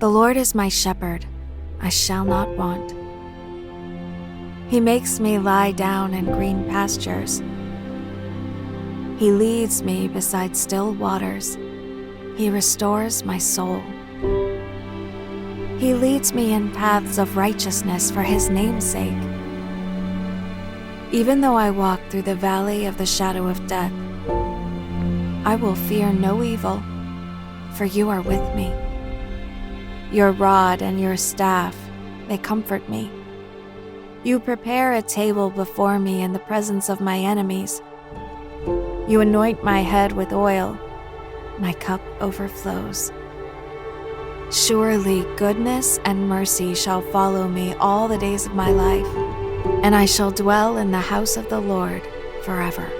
The Lord is my shepherd, I shall not want. He makes me lie down in green pastures. He leads me beside still waters. He restores my soul. He leads me in paths of righteousness for his name's sake. Even though I walk through the valley of the shadow of death, I will fear no evil, for you are with me. Your rod and your staff, they comfort me. You prepare a table before me in the presence of my enemies. You anoint my head with oil, my cup overflows. Surely goodness and mercy shall follow me all the days of my life, and I shall dwell in the house of the Lord forever.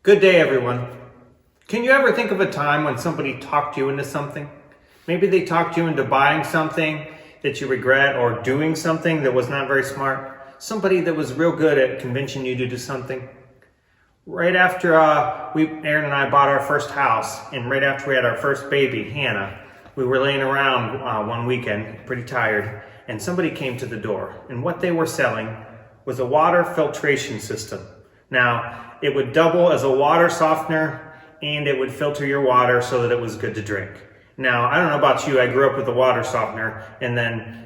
Good day, everyone. Can you ever think of a time when somebody talked you into something? Maybe they talked you into buying something that you regret or doing something that was not very smart. Somebody that was real good at convincing you to do something. Right after Aaron and I bought our first house, and right after we had our first baby, Hannah, we were laying around one weekend, pretty tired, and somebody came to the door. And what they were selling was a water filtration system. Now, it would double as a water softener, and it would filter your water so that it was good to drink. Now, I don't know about you, I grew up with a water softener, and then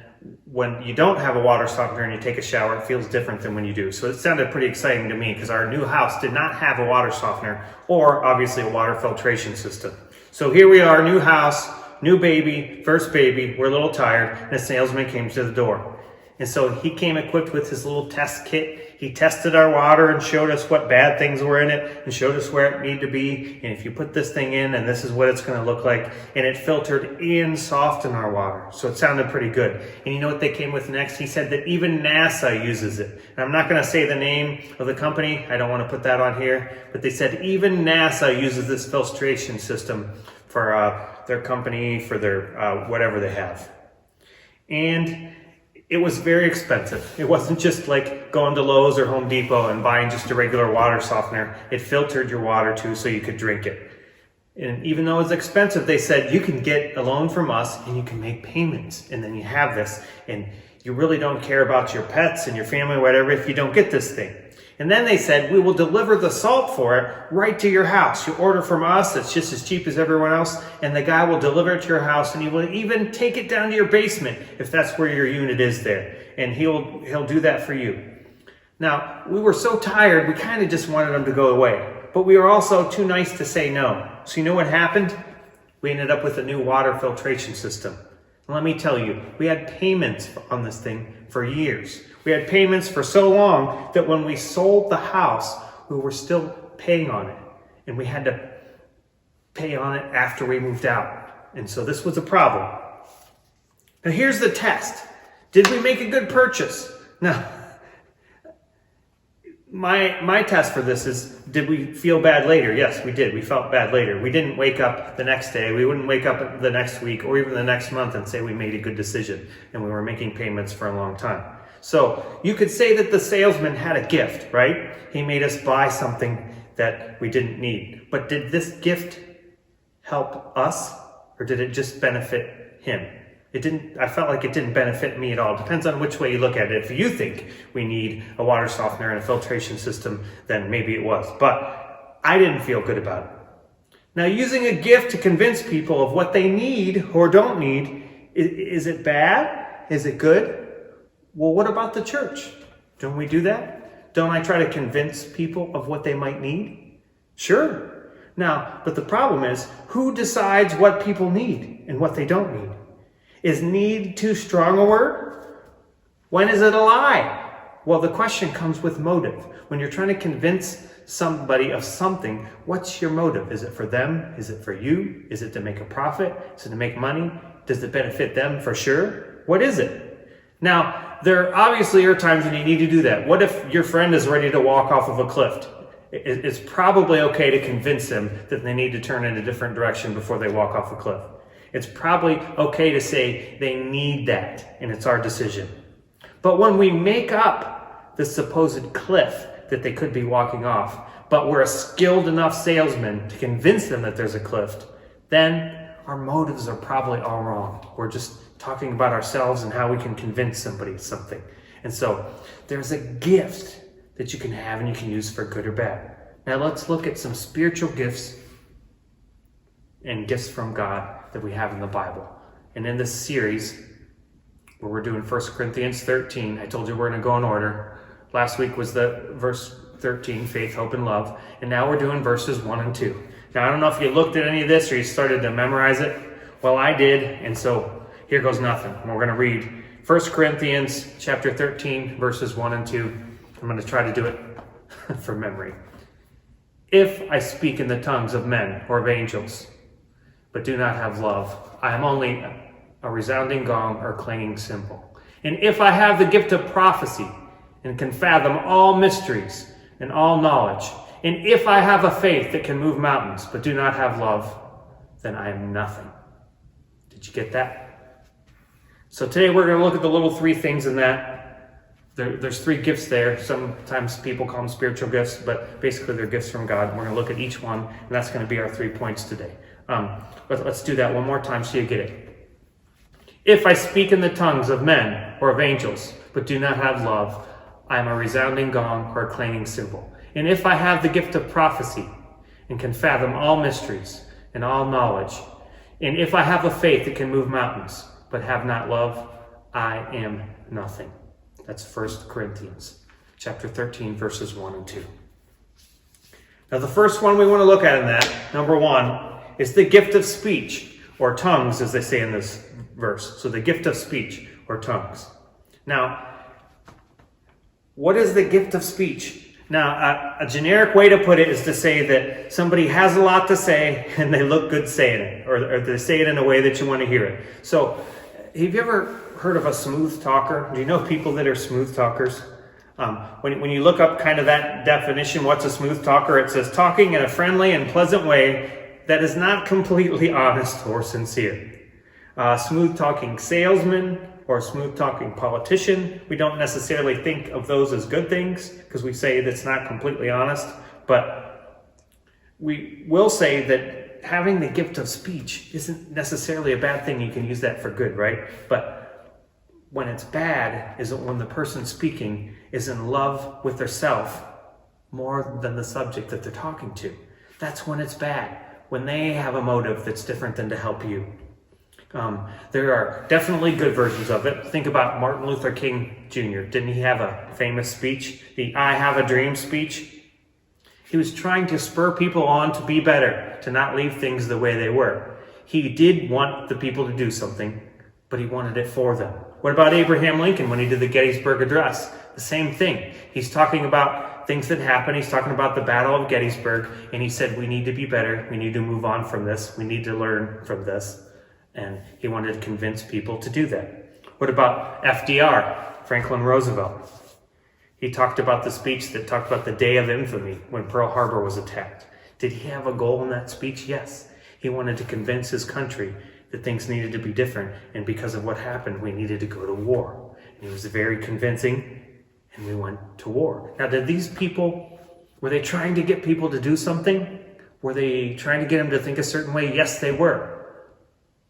when you don't have a water softener and you take a shower, it feels different than when you do. So it sounded pretty exciting to me because our new house did not have a water softener or obviously a water filtration system. So here we are, new house, new baby, first baby. We're a little tired, and a salesman came to the door. And so he came equipped with his little test kit. He tested our water and showed us what bad things were in it and showed us where it needed to be. And if you put this thing in, and this is what it's going to look like. And it filtered and softened our water. So it sounded pretty good. And you know what they came with next? He said that even NASA uses it. And I'm not going to say the name of the company. I don't want to put that on here. But they said even NASA uses this filtration system for their company, for their whatever they have. And it was very expensive. It wasn't just like going to Lowe's or Home Depot and buying just a regular water softener. It filtered your water too so you could drink it. And even though it's expensive, they said you can get a loan from us and you can make payments. And then you have this and you really don't care about your pets and your family or whatever if you don't get this thing. And then they said, we will deliver the salt for it right to your house. You order from us, it's just as cheap as everyone else, and the guy will deliver it to your house, and he will even take it down to your basement if that's where your unit is there. And he'll do that for you. Now, we were so tired, we kind of just wanted him to go away. But we were also too nice to say no. So you know what happened? We ended up with a new water filtration system. And let me tell you, we had payments on this thing for years. We had payments for so long that when we sold the house, we were still paying on it. And we had to pay on it after we moved out. And so this was a problem. Now here's the test. Did we make a good purchase? Now, my test for this is, did we feel bad later? Yes, we did. We felt bad later. We didn't wake up the next day. We wouldn't wake up the next week or even the next month and say we made a good decision and we were making payments for a long time. So you could say that the salesman had a gift, right? He made us buy something that we didn't need. But did this gift help us or did it just benefit him? It didn't. I felt like it didn't benefit me at all. It depends on which way you look at it. If you think we need a water softener and a filtration system, then maybe it was. But I didn't feel good about it. Now, using a gift to convince people of what they need or don't need, is it bad? Is it good? Well, what about the church? Don't we do that? Don't I try to convince people of what they might need? Sure. Now, but the problem is, who decides what people need and what they don't need? Is need too strong a word? When is it a lie? Well, the question comes with motive. When you're trying to convince somebody of something, what's your motive? Is it for them? Is it for you? Is it to make a profit? Is it to make money? Does it benefit them for sure? What is it? Now, there obviously are times when you need to do that. What if your friend is ready to walk off of a cliff? It's probably okay to convince them that they need to turn in a different direction before they walk off a cliff. It's probably okay to say they need that, and it's our decision. But when we make up the supposed cliff that they could be walking off, but we're a skilled enough salesman to convince them that there's a cliff, then our motives are probably all wrong. We're just talking about ourselves and how we can convince somebody of something. And so there's a gift that you can have and you can use for good or bad. Now let's look at some spiritual gifts and gifts from God that we have in the Bible. And in this series, where we're doing 1 Corinthians 13, I told you we're going to go in order. Last week was the verse 13, faith, hope, and love. And now we're doing verses 1 and 2. Now, I don't know if you looked at any of this or you started to memorize it. Well, I did, and so here goes nothing. And we're going to read 1 Corinthians chapter 13, verses 1 and 2. I'm going to try to do it from memory. If I speak in the tongues of men or of angels, but do not have love, I am only a resounding gong or clanging cymbal. And if I have the gift of prophecy and can fathom all mysteries and all knowledge, and if I have a faith that can move mountains, but do not have love, then I am nothing. Did you get that? So today we're going to look at the little three things in that. There's three gifts there. Sometimes people call them spiritual gifts, but basically they're gifts from God. And we're going to look at each one, and that's going to be our 3 points today. But let's do that one more time so you get it. If I speak in the tongues of men or of angels, but do not have love, I am a resounding gong or a clanging cymbal. And if I have the gift of prophecy and can fathom all mysteries and all knowledge, and if I have a faith that can move mountains, but have not love, I am nothing. That's 1 Corinthians chapter 13, verses 1 and 2. Now the first one we want to look at in that, number 1, is the gift of speech, or tongues, as they say in this verse. So the gift of speech, or tongues. Now, what is the gift of speech? Now, a generic way to put it is to say that somebody has a lot to say, and they look good saying it, or they say it in a way that you want to hear it. So, have you ever heard of a smooth talker? Do you know people that are smooth talkers? When you look up kind of that definition, what's a smooth talker? It says talking in a friendly and pleasant way that is not completely honest or sincere. Smooth talking salesman or smooth talking politician, we don't necessarily think of those as good things because we say that's not completely honest, but we will say that having the gift of speech isn't necessarily a bad thing. You can use that for good, right? But when it's bad is when the person speaking is in love with theirself more than the subject that they're talking to. That's when it's bad, when they have a motive that's different than to help you. There are definitely good versions of it. Think about Martin Luther King Jr. Didn't he have a famous speech? The I Have a Dream speech? He was trying to spur people on to be better, to not leave things the way they were. He did want the people to do something, but he wanted it for them. What about Abraham Lincoln when he did the Gettysburg Address? The same thing. He's talking about things that happened. He's talking about the Battle of Gettysburg, and he said, we need to be better. We need to move on from this. We need to learn from this. And he wanted to convince people to do that. What about FDR, Franklin Roosevelt? He talked about the speech that talked about the day of infamy when Pearl Harbor was attacked. Did he have a goal in that speech? Yes. He wanted to convince his country that things needed to be different, and because of what happened, we needed to go to war. And he was very convincing, and we went to war. Now, did these people, were they trying to get people to do something? Were they trying to get them to think a certain way? Yes, they were.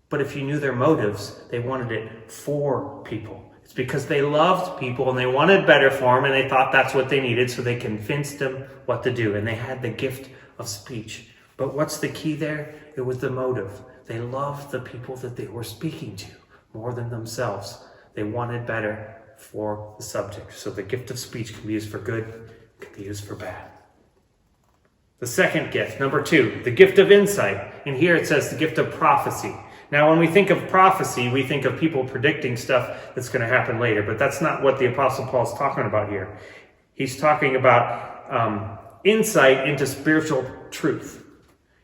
But if you knew their motives, they wanted it for people. It's because they loved people and they wanted better for them and they thought that's what they needed, so they convinced them what to do. And they had the gift of speech. But what's the key there? It was the motive. They loved the people that they were speaking to more than themselves. They wanted better for the subject. So the gift of speech can be used for good, can be used for bad. The second gift, number 2, the gift of insight. And here it says the gift of prophecy. Now, when we think of prophecy, we think of people predicting stuff that's going to happen later, but that's not what the Apostle Paul's talking about here. He's talking about insight into spiritual truth.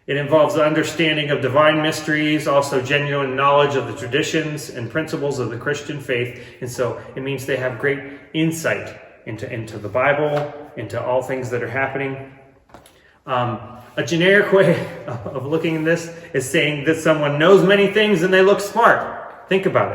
It involves the understanding of divine mysteries, also genuine knowledge of the traditions and principles of the Christian faith, and so it means they have great insight into the Bible, into all things that are happening. A generic way of looking at this is saying that someone knows many things and they look smart. Think about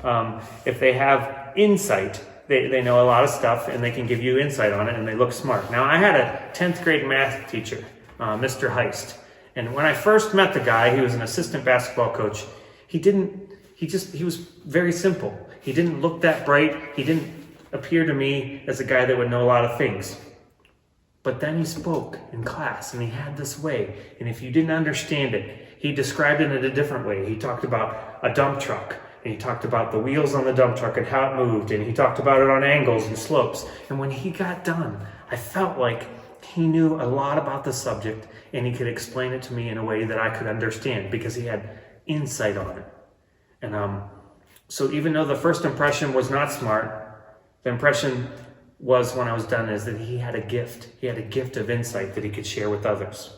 it. If they have insight, they know a lot of stuff and they can give you insight on it and they look smart. Now, I had a 10th grade math teacher, Mr. Heist. And when I first met the guy, he was an assistant basketball coach. He was very simple. He didn't look that bright. He didn't appear to me as a guy that would know a lot of things. But then he spoke in class, and he had this way. And if you didn't understand it, he described it in a different way. He talked about a dump truck, and he talked about the wheels on the dump truck and how it moved, and he talked about it on angles and slopes. And when he got done, I felt like he knew a lot about the subject, and he could explain it to me in a way that I could understand because he had insight on it. And so even though the first impression was not smart, the impression was when I was done is that he had a gift. He had a gift of insight that he could share with others.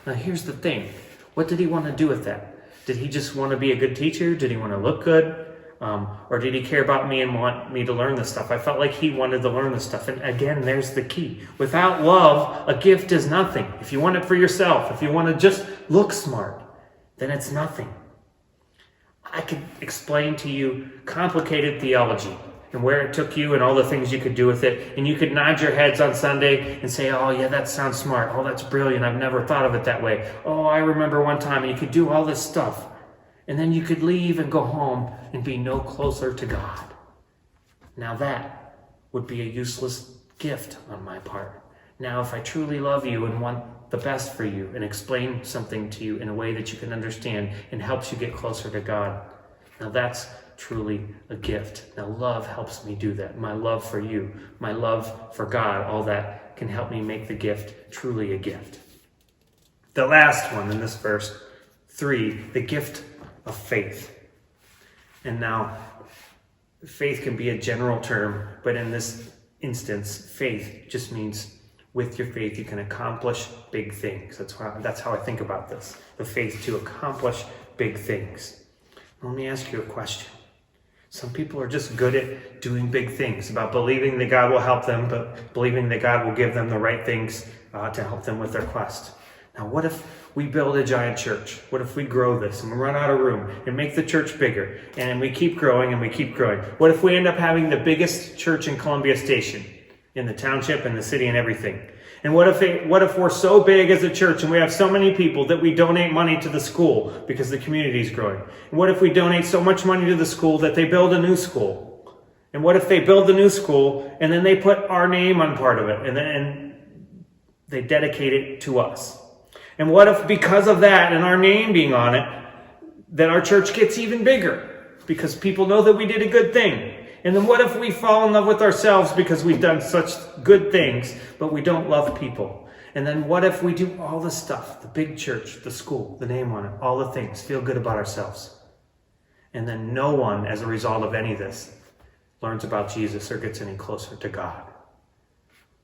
Now here's the thing. What did he want to do with that? Did he just want to be a good teacher? Did he want to look good? Or did he care about me and want me to learn this stuff? I felt like he wanted to learn this stuff. And again, there's the key. Without love, a gift is nothing. If you want it for yourself, if you want to just look smart, then it's nothing. I could explain to you complicated theology and where it took you and all the things you could do with it. And you could nod your heads on Sunday and say, oh yeah, that sounds smart. Oh, that's brilliant. I've never thought of it that way. Oh, I remember one time. And you could do all this stuff. And then you could leave and go home and be no closer to God. Now that would be a useless gift on my part. Now, if I truly love you and want the best for you and explain something to you in a way that you can understand and helps you get closer to God, now that's truly a gift. Now love helps me do that. My love for you, my love for God, all that can help me make the gift truly a gift. The last one in this verse, 3, the gift of faith. And now, faith can be a general term, but in this instance, faith just means with your faith you can accomplish big things. That's how I think about this. The faith to accomplish big things. Let me ask you a question. Some people are just good at doing big things, about believing that God will help them, but believing that God will give them the right things to help them with their quest. Now, what if we build a giant church? What if we grow this and we run out of room and make the church bigger and we keep growing and we keep growing? What if we end up having the biggest church in Columbia Station, in the township and the city and everything? And what if we're so big as a church and we have so many people that we donate money to the school because the community is growing? And what if we donate so much money to the school that they build a new school? And what if they build the new school and then they put our name on part of it and they dedicate it to us? And what if because of that and our name being on it, that our church gets even bigger because people know that we did a good thing? And then what if we fall in love with ourselves because we've done such good things, but we don't love people? And then what if we do all the stuff, the big church, the school, the name on it, all the things, feel good about ourselves? And then no one, as a result of any of this, learns about Jesus or gets any closer to God.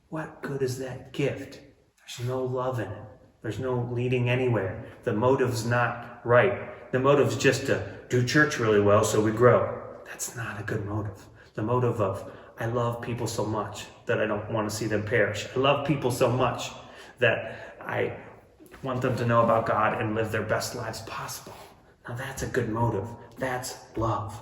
What good is that gift? There's no love in it. There's no leading anywhere. The motive's not right. The motive's just to do church really well so we grow. That's not a good motive. The motive of, I love people so much that I don't want to see them perish. I love people so much that I want them to know about God and live their best lives possible. Now that's a good motive. That's love.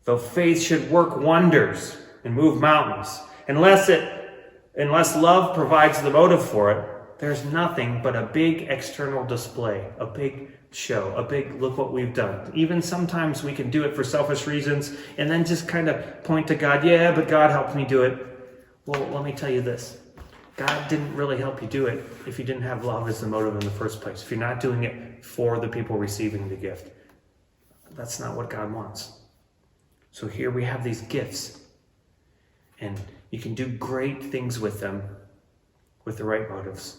Though faith should work wonders and move mountains, unless love provides the motive for it, there's nothing but a big external display, a big show, a big look what we've done. Even sometimes we can do it for selfish reasons and then just kind of point to God. Yeah, but God helped me do it. Well, let me tell you this. God didn't really help you do it if you didn't have love as the motive in the first place. If you're not doing it for the people receiving the gift. That's not what God wants. So here we have these gifts. And you can do great things with them with the right motives.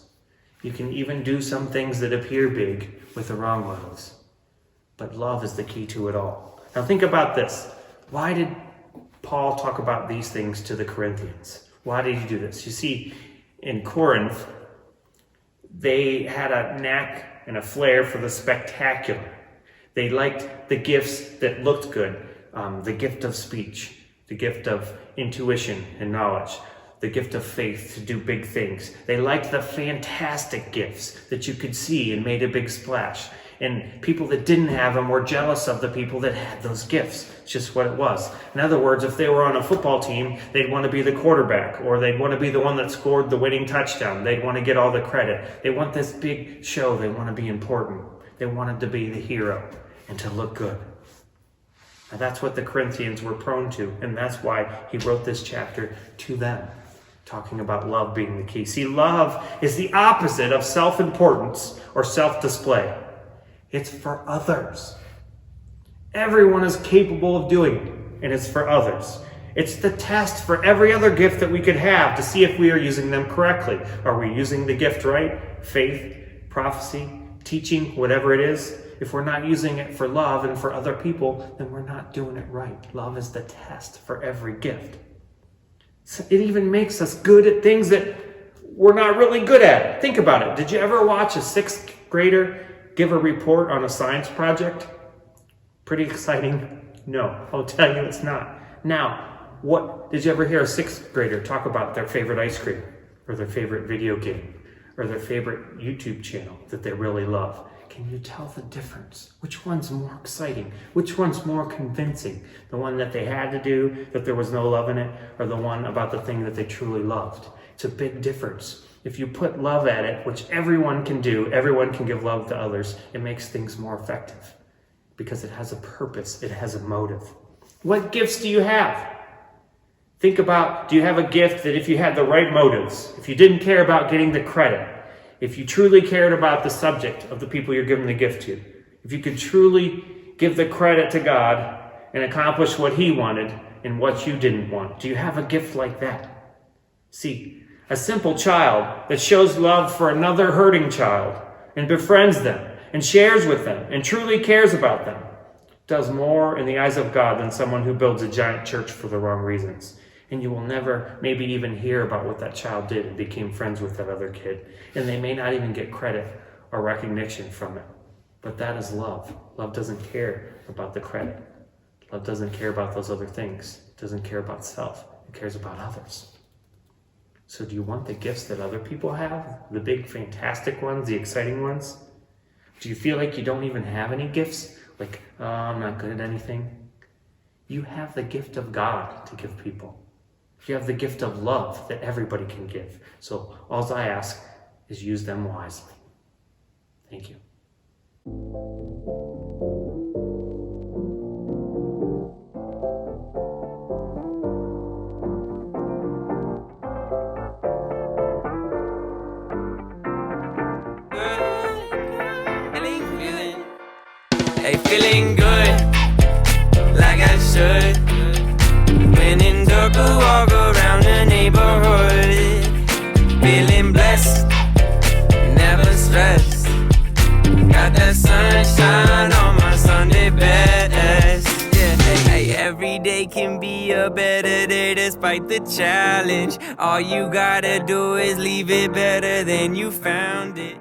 You can even do some things that appear big with the wrong motives. But love is the key to it all. Now think about this. Why did Paul talk about these things to the Corinthians? Why did he do this? You see, in Corinth, they had a knack and a flair for the spectacular. They liked the gifts that looked good. The gift of speech, the gift of intuition and knowledge, the gift of faith to do big things. They liked the fantastic gifts that you could see and made a big splash. And people that didn't have them were jealous of the people that had those gifts. It's just what it was. In other words, if they were on a football team, they'd want to be the quarterback, or they'd want to be the one that scored the winning touchdown. They'd want to get all the credit. They want this big show. They want to be important. They wanted to be the hero and to look good. Now that's what the Corinthians were prone to, and that's why he wrote this chapter to them, talking about love being the key. See, love is the opposite of self-importance or self-display. It's for others. Everyone is capable of doing it, and it's for others. It's the test for every other gift that we could have to see if we are using them correctly. Are we using the gift right? Faith, prophecy, teaching, whatever it is. If we're not using it for love and for other people, then we're not doing it right. Love is the test for every gift. So it even makes us good at things that we're not really good at. Think about it. Did you ever watch a 6th grader give a report on a science project? Pretty exciting? No, I'll tell you it's not. Now, what did you ever hear a 6th grader talk about their favorite ice cream or their favorite video game or their favorite YouTube channel that they really love? Can you tell the difference? Which one's more exciting? Which one's more convincing? The one that they had to do, that there was no love in it, or the one about the thing that they truly loved? It's a big difference. If you put love at it, which everyone can do, everyone can give love to others, it makes things more effective because it has a purpose, it has a motive. What gifts do you have? Think about, do you have a gift that if you had the right motives, if you didn't care about getting the credit, if you truly cared about the subject of the people you're giving the gift to, if you could truly give the credit to God and accomplish what He wanted and what you didn't want, do you have a gift like that? See, a simple child that shows love for another hurting child and befriends them and shares with them and truly cares about them does more in the eyes of God than someone who builds a giant church for the wrong reasons. And you will never maybe even hear about what that child did and became friends with that other kid. And they may not even get credit or recognition from it. But that is love. Love doesn't care about the credit. Love doesn't care about those other things. It doesn't care about self. It cares about others. So do you want the gifts that other people have? The big, fantastic ones, the exciting ones? Do you feel like you don't even have any gifts? Like, oh, I'm not good at anything? You have the gift of God to give people. You have the gift of love that everybody can give. So all I ask is use them wisely. Thank you. Hey, feeling good, like I should. When in dark, I walk around the neighborhood. Feeling blessed, never stressed. Got that sunshine on my Sunday best. Yeah, hey, every day can be a better day despite the challenge. All you gotta do is leave it better than you found it.